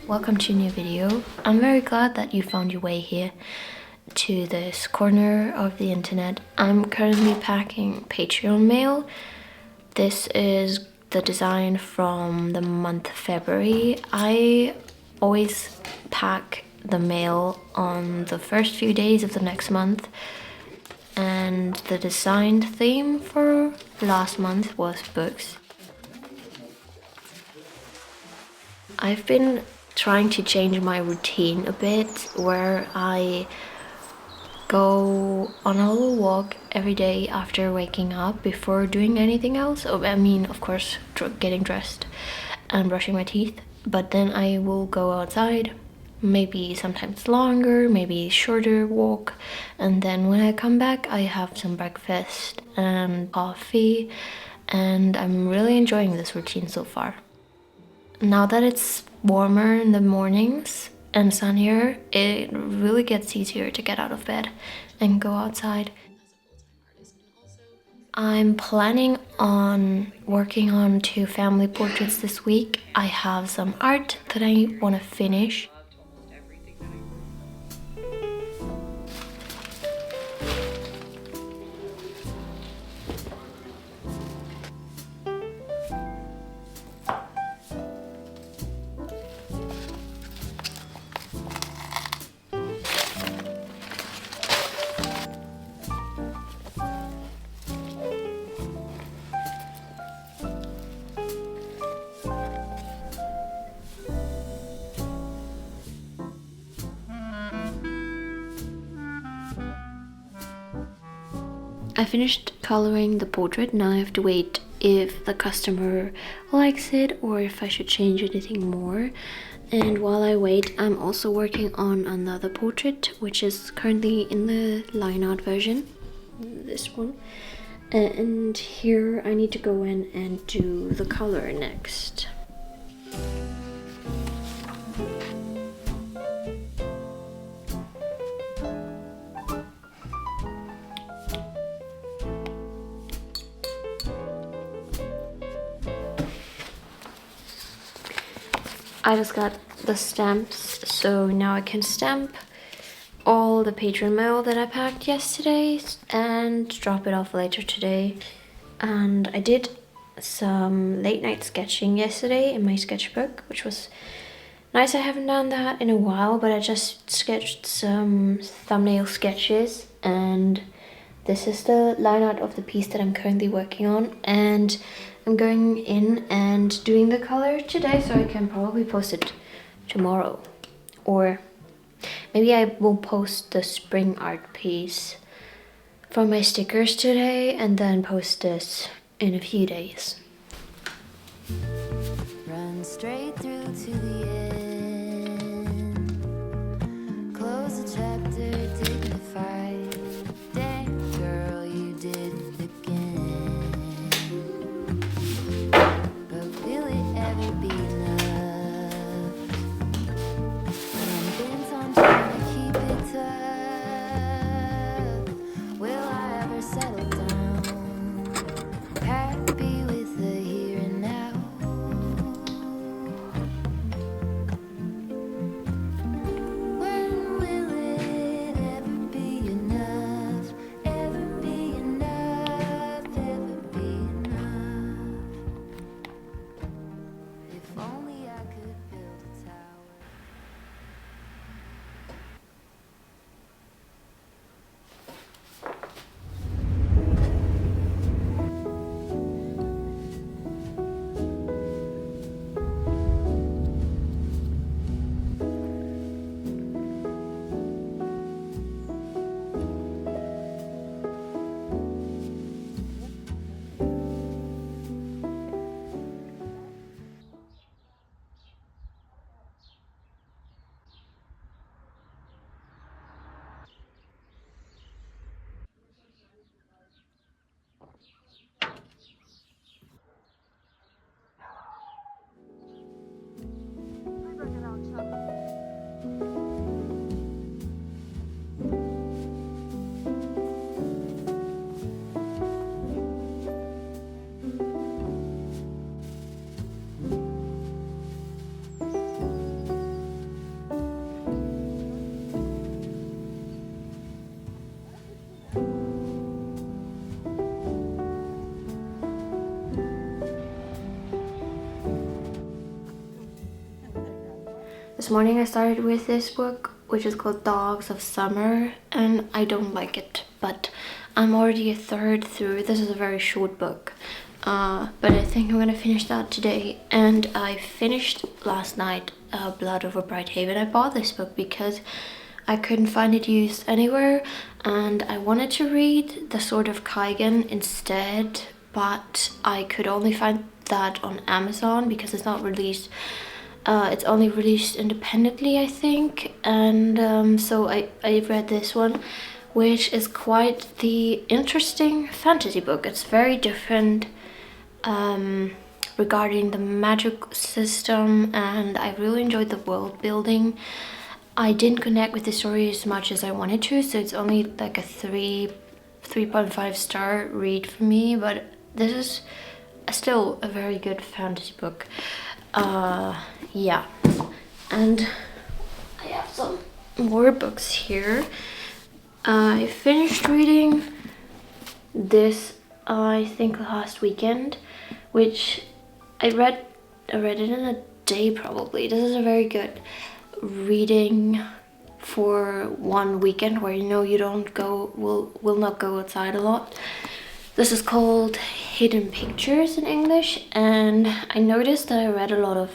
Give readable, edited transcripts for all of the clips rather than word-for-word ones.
Welcome to a new video. I'm very glad that you found your way here to this corner of the internet. I'm currently packing Patreon mail. This is the design from the month of February. I always pack the mail on the first few days of the next month, and the design theme for last month was books. I've been trying to change my routine a bit, where I go on a little walk every day after waking up before doing anything else. I mean, of course, getting dressed and brushing my teeth, but then I will go outside, maybe sometimes longer, maybe shorter walk, and then when I come back I have some breakfast and coffee, and I'm really enjoying this routine so far. Now that it's warmer in the mornings and sunnier, it really gets easier to get out of bed and go outside. I'm planning on working on 2 family portraits this week. I have some art that I want to finish. I finished coloring the portrait. Now I have to wait if the customer likes it or if I should change anything more. And while I wait, I'm also working on another portrait, which is currently in the line art version, this one. And here I need to go in and do the color next. I just got the stamps, so now I can stamp all the Patreon mail that I packed yesterday and drop it off later today. And I did some late night sketching yesterday in my sketchbook, which was nice. I haven't done that in a while, but I just sketched some thumbnail sketches, and this is the line art of the piece that I'm currently working on, and I'm going in and doing the color today, so I can probably post it tomorrow. Or maybe I will post the spring art piece from my stickers today and then post this in a few days. Run straight through to the end. Close the chapter, dignified. Damn girl, you did it again. But will it ever be enough? When I'm bent on trying to keep it tough, will I ever settle down? Happy with the here and now. This morning I started with this book, which is called Dogs of Summer, and I don't like it, but I'm already a third through. This is a very short book, but I think I'm gonna finish that today. And I finished last night Blood Over Bright Haven. I bought this book because I couldn't find it used anywhere, and I wanted to read The Sword of Kaigen instead, but I could only find that on Amazon because it's not released. It's only released independently, I think, and so I read this one, which is quite the interesting fantasy book. It's very different regarding the magic system, and I really enjoyed the world building. I didn't connect with the story as much as I wanted to, so it's only like a 3.5 star read for me, but this is still a very good fantasy book. Yeah, and I have some more books here. I finished reading this, I think, last weekend, which I read it in a day probably. This is a very good reading for one weekend where you know you will not go outside a lot. This is called Hidden Pictures in English, and I noticed that I read a lot of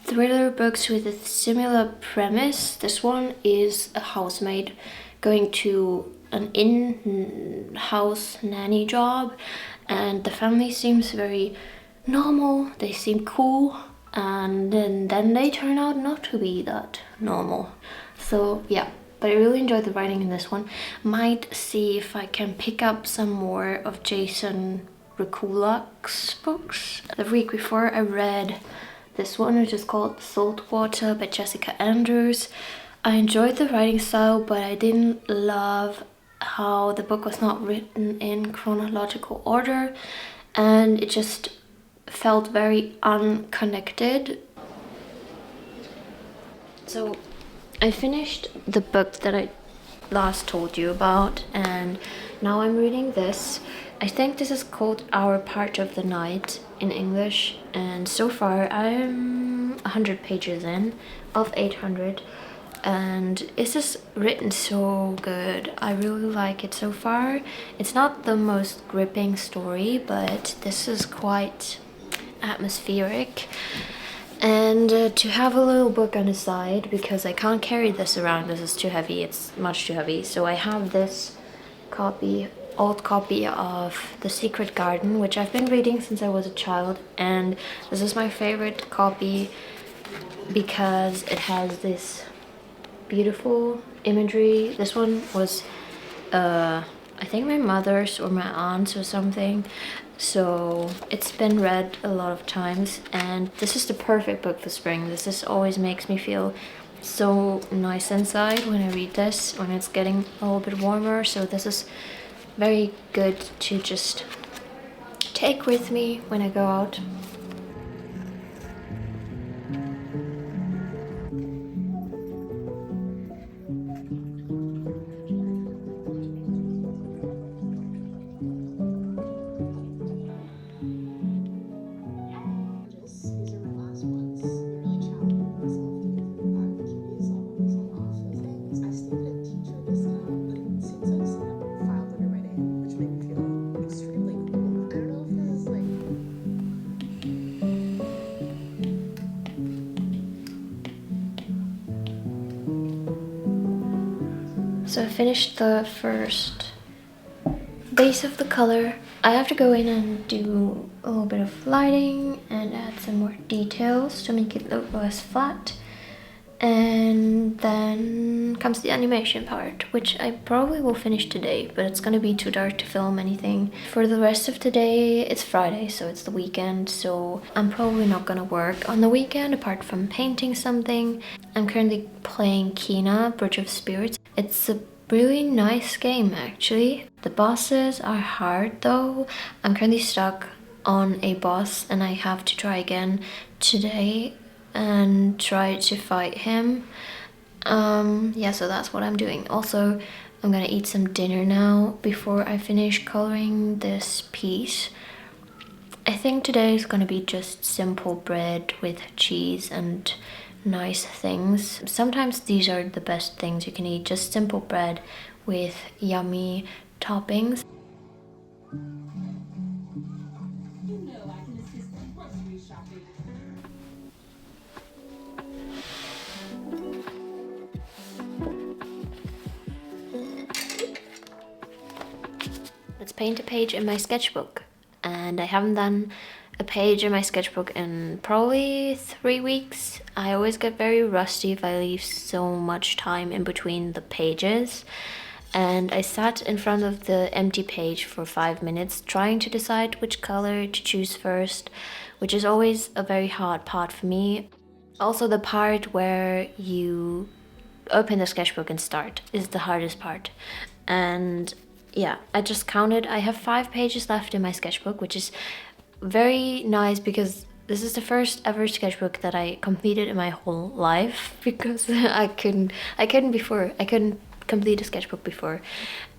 thriller books with a similar premise. This one is a housemaid going to an in-house nanny job, and the family seems very normal. They seem cool, and then they turn out not to be that normal. So yeah. But I really enjoyed the writing in this one. Might see if I can pick up some more of Jason Rekulak's books. The week before I read this one, which is called Saltwater by Jessica Andrews. I enjoyed the writing style, but I didn't love how the book was not written in chronological order, and it just felt very unconnected. So I finished the book that I last told you about, and now I'm reading this. I think this is called Our Part of the Night in English, and so far I'm 100 pages in of 800, and it's just written so good. I really like it so far. It's not the most gripping story, but this is quite atmospheric. And to have a little book on the side, because I can't carry this around, this is too heavy, it's much too heavy. So I have this old copy of The Secret Garden, which I've been reading since I was a child, and this is my favorite copy because it has this beautiful imagery. This one was I think my mother's or my aunt's or something, so it's been read a lot of times, and this is the perfect book for spring. This just always makes me feel so nice inside when I read this, when it's getting a little bit warmer. So this is very good to just take with me when I go out. So I finished the first base of the color. I have to go in and do a little bit of lighting and add some more details to make it look less flat. And then comes the animation part, which I probably will finish today, but it's gonna be too dark to film anything. For the rest of today, it's Friday, so it's the weekend, so I'm probably not gonna work on the weekend apart from painting something. I'm currently playing Kina, Bridge of Spirits. It's a really nice game actually. The bosses are hard though. I'm currently stuck on a boss and I have to try again today and try to fight him. Yeah, so that's what I'm doing. Also, I'm gonna eat some dinner now before I finish coloring this piece. I think today is gonna be just simple bread with cheese and nice things. Sometimes these are the best things you can eat, just simple bread with yummy toppings. Let's paint a page in my sketchbook. And I haven't done a page in my sketchbook in probably 3 weeks. I always get very rusty if I leave so much time in between the pages. And I sat in front of the empty page for 5 minutes trying to decide which color to choose first, which is always a very hard part for me. Also, the part where you open the sketchbook and start is the hardest part. And yeah, I just counted. I have 5 pages left in my sketchbook, which is very nice because this is the first ever sketchbook that I completed in my whole life, because I couldn't complete a sketchbook before.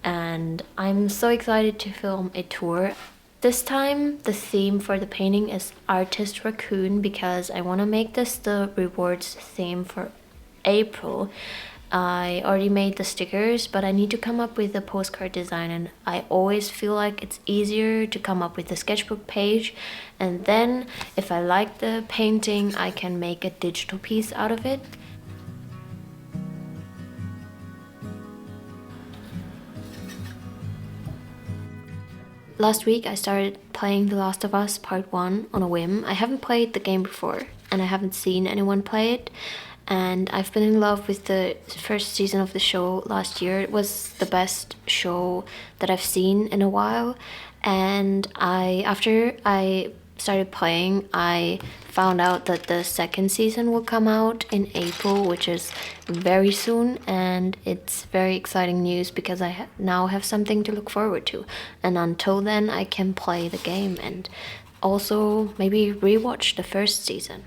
And I'm so excited to film a tour. This time the theme for the painting is Artist Raccoon, because I want to make this the rewards theme for April. I already made the stickers, but I need to come up with a postcard design, and I always feel like it's easier to come up with a sketchbook page, and then if I like the painting I can make a digital piece out of it. Last week I started playing The Last of Us Part 1 on a whim. I haven't played the game before and I haven't seen anyone play it. And I've been in love with the first season of the show last year. It was the best show that I've seen in a while. And after I started playing, I found out that the second season will come out in April, which is very soon. And it's very exciting news because I now have something to look forward to. And until then, I can play the game and also maybe rewatch the first season.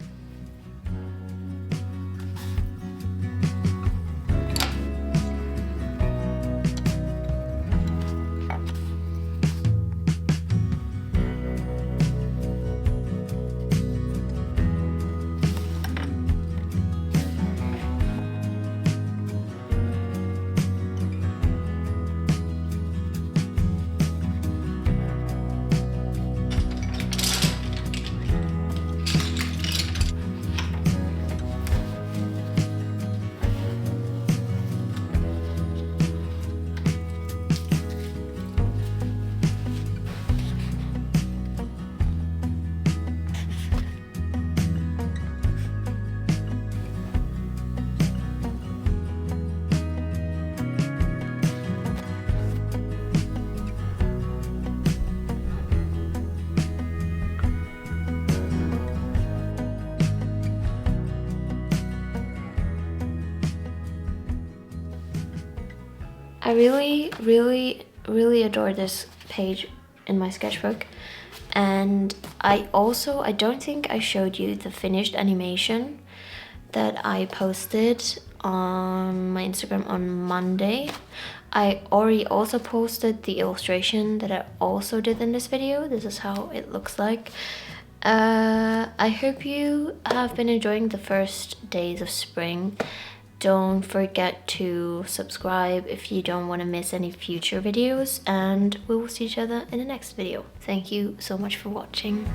I really adore this page in my sketchbook. And I don't think I showed you the finished animation that I posted on my Instagram on Monday. I already also posted the illustration that I also did in this video. This is how it looks like. I hope you have been enjoying the first days of spring. Don't forget to subscribe if you don't want to miss any future videos, and we will see each other in the next video. Thank you so much for watching.